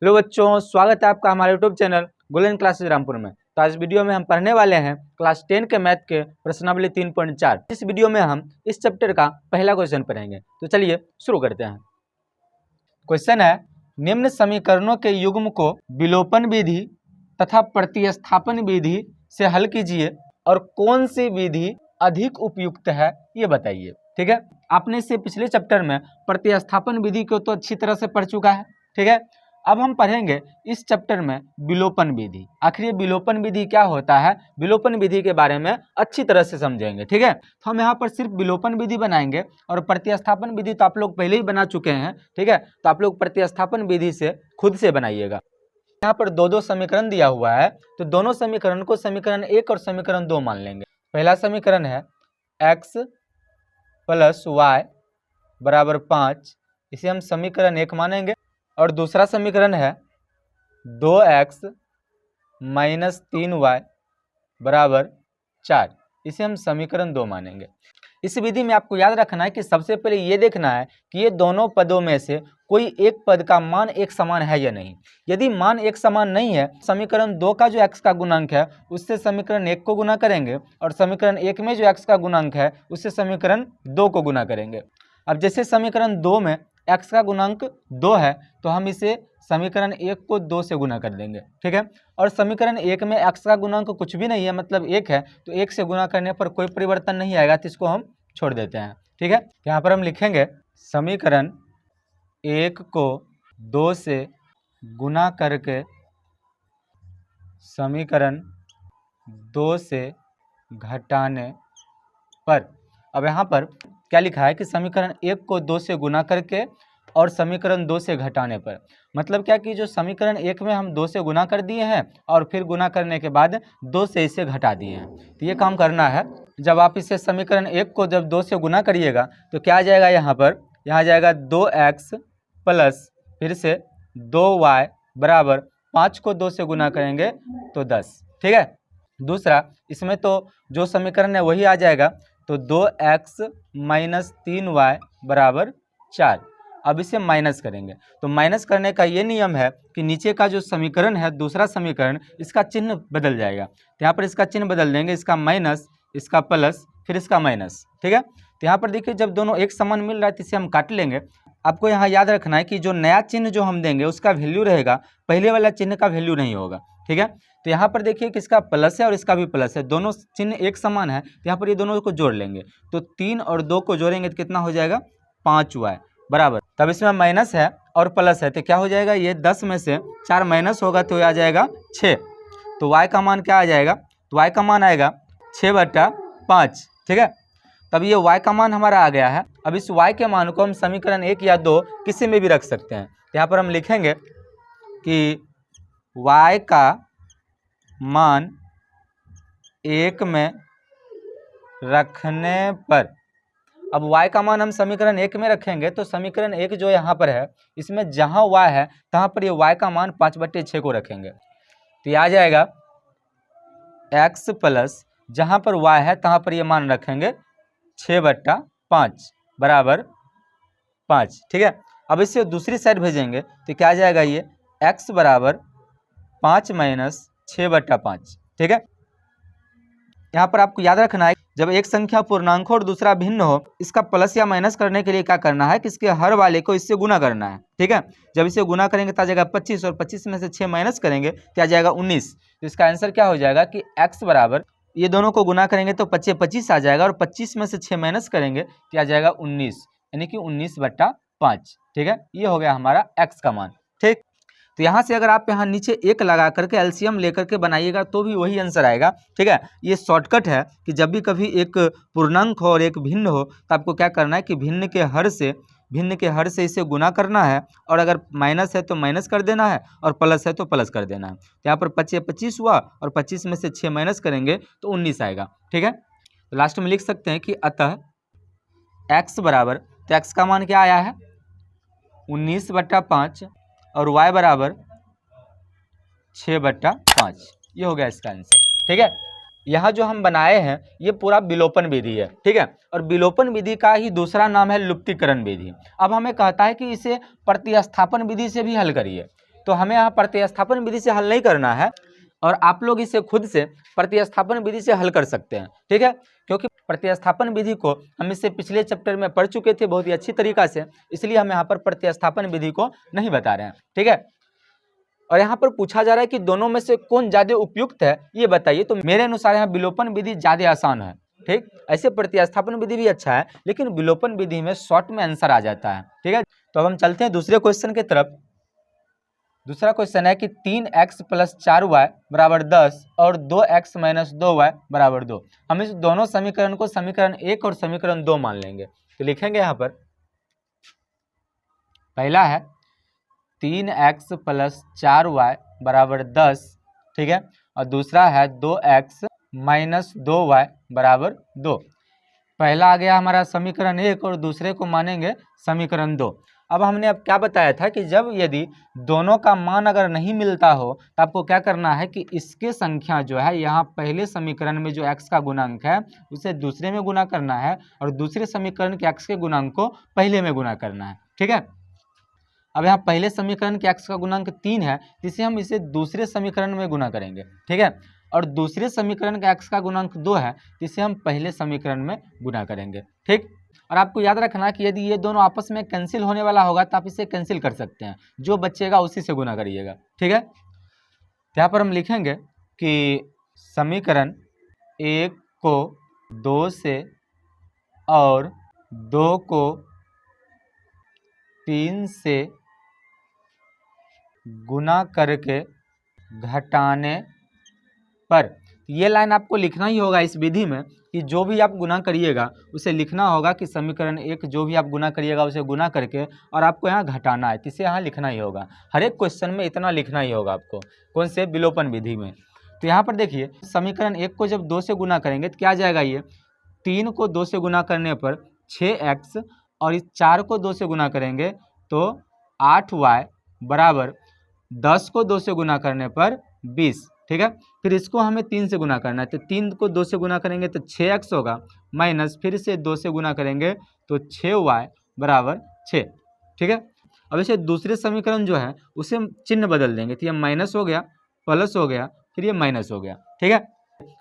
Hello बच्चों, स्वागत है आपका हमारे YouTube channel golden classes Rampur में। तो आज वीडियो में हम पढ़ने वाले हैं क्लास 10 के मैथ के प्रश्नावली 3.4। इस वीडियो में हम इस चैप्टर का पहला क्वेश्चन पढ़ेंगे। तो चलिए शुरू करते हैं। क्वेश्चन है, निम्न समीकरणों के युग्म को विलोपन विधि तथा प्रतिस्थापन विधि से हल कीजिए और कौन सी विधि अधिक उपयुक्त है ये बताइए। ठीक है, आपने इससे पिछले चैप्टर में प्रतिस्थापन विधि को तो अच्छी तरह से पढ़ चुका है। ठीक है, अब हम पढ़ेंगे इस चैप्टर में विलोपन विधि। आखिर ये विलोपन विधि क्या होता है, विलोपन विधि के बारे में अच्छी तरह से समझेंगे। ठीक है, तो हम यहाँ पर सिर्फ विलोपन विधि बनाएंगे और प्रतिस्थापन विधि तो आप लोग पहले ही बना चुके हैं। ठीक है, तो आप लोग प्रतिस्थापन विधि से खुद से बनाइएगा। यहाँ पर दो समीकरण दिया हुआ है, तो दोनों समीकरण को समीकरण 1 और समीकरण 2 मान लेंगे। पहला समीकरण है x + y = 5, इसे हम समीकरण 1 मानेंगे। और दूसरा समीकरण है 2x - 3y = 4, इसे हम समीकरण 2 मानेंगे। इस विधि में आपको याद रखना है कि सबसे पहले ये देखना है कि ये दोनों पदों में से कोई एक पद का मान एक समान है या नहीं। यदि मान एक समान नहीं है, समीकरण 2 का जो x का गुणांक है उससे समीकरण 1 को गुना करेंगे और समीकरण 1 में जो x का गुणांक है उससे समीकरण 2 को गुना करेंगे। अब जैसे समीकरण 2 में x का गुणांक 2 है तो हम इसे समीकरण 1 को 2 से गुना कर देंगे। ठीक है, और समीकरण 1 में x का गुणांक कुछ भी नहीं है, मतलब 1 है, तो 1 से गुना करने पर कोई परिवर्तन नहीं आएगा, तो इसको हम छोड़ देते हैं। ठीक है, यहाँ पर हम लिखेंगे समीकरण 1 को 2 से गुना करके समीकरण 2 से घटाने पर। अब यहाँ पर क्या लिखा है कि समीकरण 1 को 2 से गुना करके और समीकरण 2 से घटाने पर, मतलब क्या कि जो समीकरण 1 में हम 2 से गुना कर दिए हैं और फिर गुना करने के बाद 2 से इसे घटा दिए हैं। तो ये काम करना है। जब आप इसे समीकरण 1 को जब 2 से गुना करिएगा तो क्या आ जाएगा, यहाँ आ जाएगा 2x प्लस फिर से 2y बराबर 5 को 2 से गुना करेंगे तो 10। ठीक है, दूसरा इसमें तो जो समीकरण है वही आ जाएगा, तो 2x - 3y = 4। अब इसे माइनस करेंगे, तो माइनस करने का ये नियम है कि नीचे का जो समीकरण है दूसरा समीकरण, इसका चिन्ह बदल जाएगा। तो यहाँ पर इसका चिन्ह बदल देंगे, इसका माइनस, इसका प्लस, फिर इसका माइनस। ठीक है, तो यहाँ पर देखिए जब दोनों एक समान मिल रहा है तो इसे हम काट लेंगे। आपको यहाँ याद रखना है कि जो नया चिन्ह जो हम देंगे उसका वैल्यू रहेगा, पहले वाला चिन्ह का वैल्यू नहीं होगा। ठीक है, तो यहाँ पर देखिए कि इसका प्लस है और इसका भी प्लस है, दोनों चिन्ह एक समान है, तो यहाँ पर ये दोनों को जोड़ लेंगे। तो 3 और 2 को जोड़ेंगे तो कितना हो जाएगा, 5y बराबर। तब इसमें माइनस है और प्लस है तो क्या हो जाएगा, ये 10 में से 4 माइनस होगा तो आ जाएगा 6। तो y का मान क्या आ जाएगा, तो y का मान आएगा 6/5। ठीक है, तब ये y का मान हमारा आ गया है। अब इस y के मान को हम समीकरण 1 या 2 किसी में भी रख सकते हैं। यहाँ पर हम लिखेंगे कि y का मान 1 में रखने पर, अब y का मान हम समीकरण 1 में रखेंगे तो समीकरण 1 जो यहाँ पर है इसमें जहाँ y है तहाँ पर ये y का मान 5/6 को रखेंगे, तो ये आ जाएगा x प्लस जहाँ पर y है तहाँ पर ये मान रखेंगे 6/5 बराबर 5। ठीक है, अब इसे दूसरी साइड भेजेंगे तो क्या आ जाएगा, ये x बराबर 5 - 6/5। ठीक है, यहाँ पर आपको याद रखना है जब एक संख्या पूर्णांक हो और दूसरा भिन्न हो, इसका प्लस या माइनस करने के लिए क्या करना है कि इसके हर वाले को इससे गुना करना है। ठीक है, जब इसे गुना करेंगे तो आ जाएगा 25 और 25 में से 6 माइनस करेंगे तो आ जाएगा 19। तो इसका आंसर क्या हो जाएगा कि x बराबर, ये दोनों को गुना करेंगे तो 25 आ जाएगा और 25 में से 6 माइनस करेंगे तो आ जाएगा 19, यानी कि 19/5। ठीक है, ये हो गया हमारा x का मान। ठीक, तो यहाँ से अगर आप यहाँ नीचे 1 लगा करके एलसीएम लेकर के बनाइएगा तो भी वही आंसर आएगा। ठीक है, ये शॉर्टकट है कि जब भी कभी एक पूर्णांक हो और एक भिन्न हो तो आपको क्या करना है कि भिन्न के हर से इसे गुना करना है, और अगर माइनस है तो माइनस कर देना है और प्लस है तो प्लस कर देना है। तो यहाँ पर 25 हुआ और 25 में से 6 माइनस करेंगे तो 19 आएगा। ठीक है, तो लास्ट में लिख सकते हैं कि अतः x बराबर, तो x का मान क्या आया है 19/5 और y बराबर 6/5। ये हो गया इसका आंसर। ठीक है, यहाँ जो हम बनाए हैं ये पूरा विलोपन विधि है। ठीक है, और विलोपन विधि का ही दूसरा नाम है लुप्तीकरण विधि। अब हमें कहता है कि इसे प्रतिस्थापन विधि से भी हल करिए। तो हमें यहाँ प्रतिस्थापन विधि से हल नहीं करना है और आप लोग इसे खुद से प्रतिस्थापन विधि से हल कर सकते हैं, ठीक है। क्योंकि प्रतिस्थापन विधि को हम इससे पिछले चैप्टर में पढ़ चुके थे बहुत ही अच्छी तरीका से, इसलिए हम यहाँ पर प्रतिस्थापन विधि को नहीं बता रहे हैं, ठीक है। और यहाँ पर पूछा जा रहा है कि दोनों में से कौन ज्यादा उपयुक्त है ये बताइए। तो मेरे अनुसार यहाँ विलोपन विधि ज्यादा आसान है, ठीक। ऐसे प्रतिस्थापन विधि भी अच्छा है, लेकिन विलोपन विधि में शॉर्ट में आंसर आ जाता है, ठीक है। तो अब हम चलते हैं दूसरे क्वेश्चन की तरफ। दूसरा क्वेश्चन है कि 3x + 4y = 10 और 2x - 2y = 2। हम इस दोनों समीकरण को समीकरण 1 और समीकरण 2 मान लेंगे। तो लिखेंगे यहाँ पर पहला है 3x + 4y = 10, ठीक है। और दूसरा है 2x - 2y = 2। पहला आ गया हमारा समीकरण 1 और दूसरे को मानेंगे समीकरण 2। अब हमने अब क्या बताया था कि जब यदि दोनों का मान अगर नहीं मिलता हो तो आपको क्या करना है कि इसके संख्या जो है यहाँ पहले समीकरण में जो x का गुणांक है उसे दूसरे में गुना करना है और दूसरे समीकरण के x के गुणांक को पहले में गुना करना है, ठीक है। अब यहाँ पहले समीकरण के x का गुणांक 3 है, जिसे हम इसे दूसरे समीकरण में गुना करेंगे, ठीक है। और दूसरे समीकरण का x का गुणांक 2 है, जिसे हम पहले समीकरण में गुना करेंगे, ठीक। और आपको याद रखना कि यदि ये दोनों आपस में कैंसिल होने वाला होगा तो आप इसे कैंसिल कर सकते हैं, जो बचेगा उसी से गुना करिएगा, ठीक है। यहाँ पर हम लिखेंगे कि समीकरण 1 को 2 से और 2 को 3 से गुना करके घटाने पर, ये लाइन आपको लिखना ही होगा इस विधि में कि जो भी आप गुना करिएगा उसे लिखना होगा कि समीकरण 1 जो भी आप गुना करिएगा उसे गुना करके और आपको यहाँ घटाना है, इसे यहाँ लिखना ही होगा। हर एक क्वेश्चन में इतना लिखना ही होगा आपको, कौन से विलोपन विधि में। तो यहाँ पर देखिए समीकरण 1 को जब 2 से गुना करेंगे तो क्या आ जाएगा, ये 3 को 2 से गुना करने पर 6x और इस 4 को 2 से गुना करेंगे तो 8y बराबर 10 को 2 से गुना करने पर 20, ठीक है। फिर इसको हमें 3 से गुना करना है, तो 3 को 2 से गुना करेंगे तो 6x होगा, माइनस फिर से 2 से गुना करेंगे तो 6y बराबर 6, ठीक है। अब इसे दूसरे समीकरण जो है उसे चिन्ह बदल देंगे, तो ये माइनस हो गया, प्लस हो गया, फिर ये माइनस हो गया, ठीक है।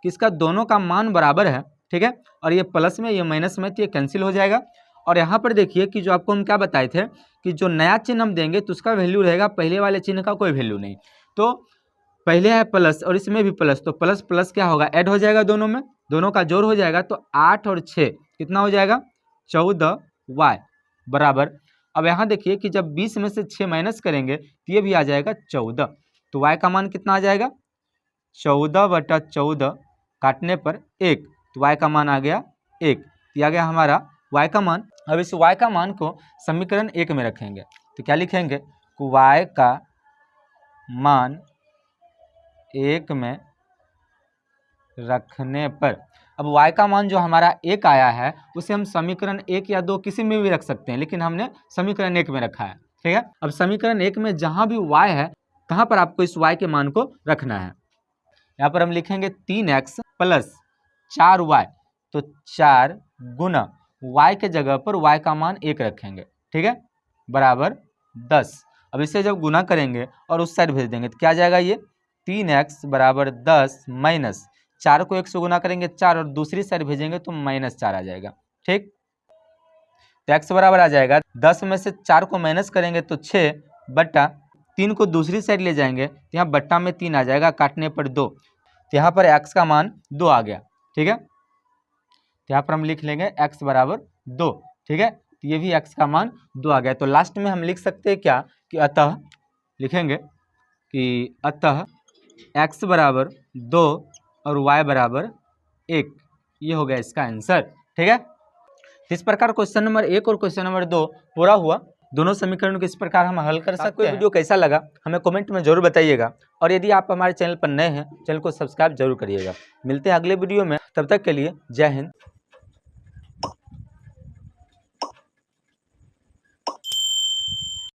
इसका दोनों का मान बराबर है, ठीक है। और ये प्लस में ये माइनस में तो ये कैंसिल हो जाएगा। और यहाँ पर देखिए कि जो आपको हम क्या बताए थे कि जो नया चिन्ह हम देंगे तो उसका वैल्यू रहेगा, पहले वाले चिन्ह का कोई वैल्यू नहीं। तो पहले है प्लस और इसमें भी प्लस, तो प्लस प्लस क्या होगा, ऐड हो जाएगा, दोनों में दोनों का जोड़ हो जाएगा। तो 8 और 6 कितना हो जाएगा, 14y बराबर। अब यहाँ देखिए कि जब 20 में से 6 माइनस करेंगे तो ये भी आ जाएगा 14, तो y का मान कितना आ जाएगा, 14/14 काटने पर 1, तो y का मान आ गया 1, ये आ गया हमारा y का मान। अब इस y का मान को समीकरण 1 में रखेंगे तो क्या लिखेंगे, y का मान 1 में रखने पर, अब y का मान जो हमारा 1 आया है उसे हम समीकरण 1 या 2 किसी में भी रख सकते हैं, लेकिन हमने समीकरण 1 में रखा है, ठीक है। अब समीकरण 1 में जहां भी y है कहां पर आपको इस y के मान को रखना है। यहाँ पर हम लिखेंगे 3x + 4y, तो 4 गुना y के जगह पर y का मान 1 रखेंगे, ठीक है, बराबर 10। अब इसे जब गुना करेंगे और उस साइड भेज देंगे तो क्या आ जाएगा, ये 3x बराबर 10 माइनस 4 को 1 से गुना करेंगे 4 और दूसरी साइड भेजेंगे तो -4 आ जाएगा, ठीक। तो x बराबर आ जाएगा 10 में से 4 को माइनस करेंगे तो 6 बट्टा 3 को दूसरी साइड ले जाएंगे तो यहाँ बट्टा में 3 आ जाएगा, काटने पर 2, तो यहाँ पर x का मान 2 आ गया, ठीक है। तो यहाँ पर हम लिख लेंगे x बराबर 2, ठीक है। तो ये भी x का मान 2 आ गया। तो लास्ट में हम लिख सकते हैं क्या कि अतः, लिखेंगे कि अतः x बराबर 2 और y बराबर 1, ये हो गया इसका आंसर, ठीक है। इस प्रकार क्वेश्चन नंबर 1 और क्वेश्चन नंबर 2 पूरा हुआ। दोनों समीकरणों को इस प्रकार हम हल कर सकते हैं। वीडियो कैसा लगा हमें कमेंट में जरूर बताइएगा, और यदि आप हमारे चैनल पर नए हैं चैनल को सब्सक्राइब जरूर करिएगा। मिलते हैं अगले वीडियो में, तब तक के लिए जय हिंद,